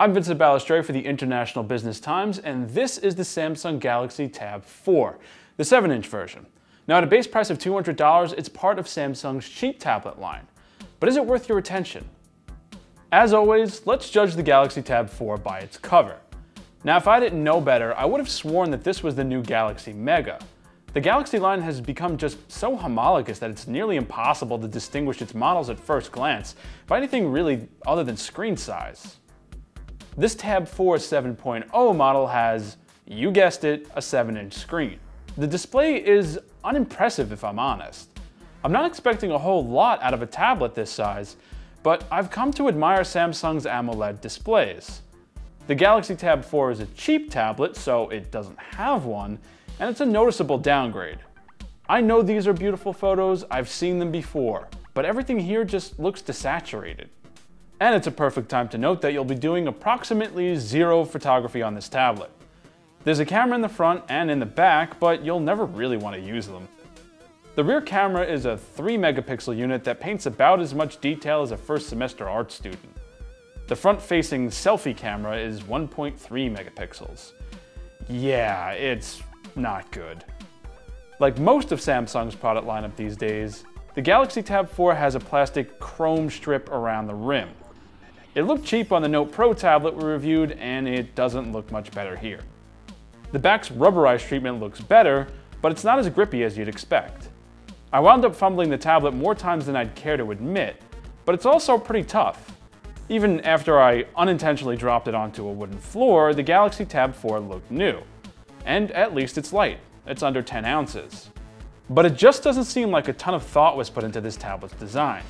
I'm Vincent Ballestre for the International Business Times, and this is the Samsung Galaxy Tab 4, the 7-inch version. Now at a base price of $200, it's part of Samsung's cheap tablet line. But is it worth your attention? As always, let's judge the Galaxy Tab 4 by its cover. Now if I didn't know better, I would have sworn that this was the new Galaxy Mega. The Galaxy line has become just so homologous that it's nearly impossible to distinguish its models at first glance by anything really other than screen size. This Tab 4 7.0 model has, you guessed it, a 7-inch screen. The display is unimpressive if I'm honest. I'm not expecting a whole lot out of a tablet this size, but I've come to admire Samsung's AMOLED displays. The Galaxy Tab 4 is a cheap tablet, so it doesn't have one, and it's a noticeable downgrade. I know these are beautiful photos, I've seen them before, but everything here just looks desaturated. And it's a perfect time to note that you'll be doing approximately zero photography on this tablet. There's a camera in the front and in the back, but you'll never really want to use them. The rear camera is a 3-megapixel unit that paints about as much detail as a first semester art student. The front-facing selfie camera is 1.3 megapixels. Yeah, it's not good. Like most of Samsung's product lineup these days, the Galaxy Tab 4 has a plastic chrome strip around the rim. It looked cheap on the Note Pro tablet we reviewed, and it doesn't look much better here. The back's rubberized treatment looks better, but it's not as grippy as you'd expect. I wound up fumbling the tablet more times than I'd care to admit, but it's also pretty tough. Even after I unintentionally dropped it onto a wooden floor, the Galaxy Tab 4 looked new. And at least it's light. It's under 10 ounces. But it just doesn't seem like a ton of thought was put into this tablet's design.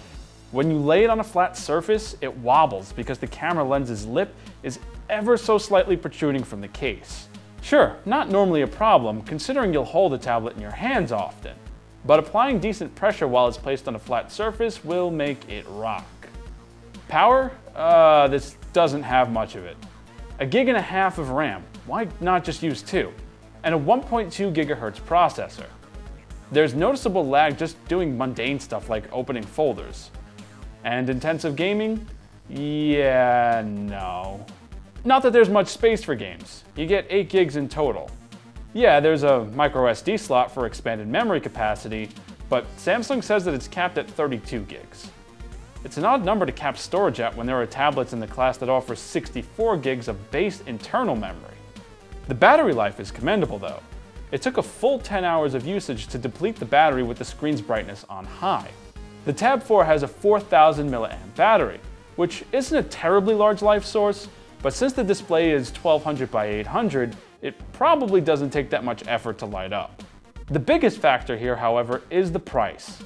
When you lay it on a flat surface, it wobbles because the camera lens's lip is ever so slightly protruding from the case. Sure, not normally a problem, considering you'll hold the tablet in your hands often, but applying decent pressure while it's placed on a flat surface will make it rock. Power? This doesn't have much of it. 1.5 gigs of RAM, why not just use 2? And a 1.2 gigahertz processor. There's noticeable lag just doing mundane stuff like opening folders. And intensive gaming? Yeah, no. Not that there's much space for games. You get 8 gigs in total. Yeah, there's a micro SD slot for expanded memory capacity, but Samsung says that it's capped at 32 gigs. It's an odd number to cap storage at when there are tablets in the class that offer 64 gigs of base internal memory. The battery life is commendable though. It took a full 10 hours of usage to deplete the battery with the screen's brightness on high. The Tab 4 has a 4000 mAh battery, which isn't a terribly large life source, but since the display is 1200 by 800, it probably doesn't take that much effort to light up. The biggest factor here, however, is the price.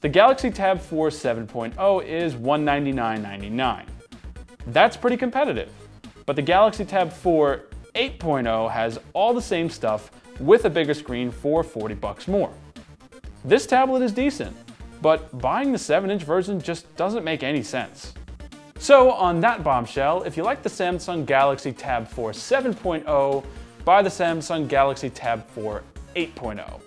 The Galaxy Tab 4 7.0 is $199.99. That's pretty competitive, but the Galaxy Tab 4 8.0 has all the same stuff with a bigger screen for $40 more. This tablet is decent, but buying the 7-inch version just doesn't make any sense. So on that bombshell, if you like the Samsung Galaxy Tab 4 7.0, buy the Samsung Galaxy Tab 4 8.0.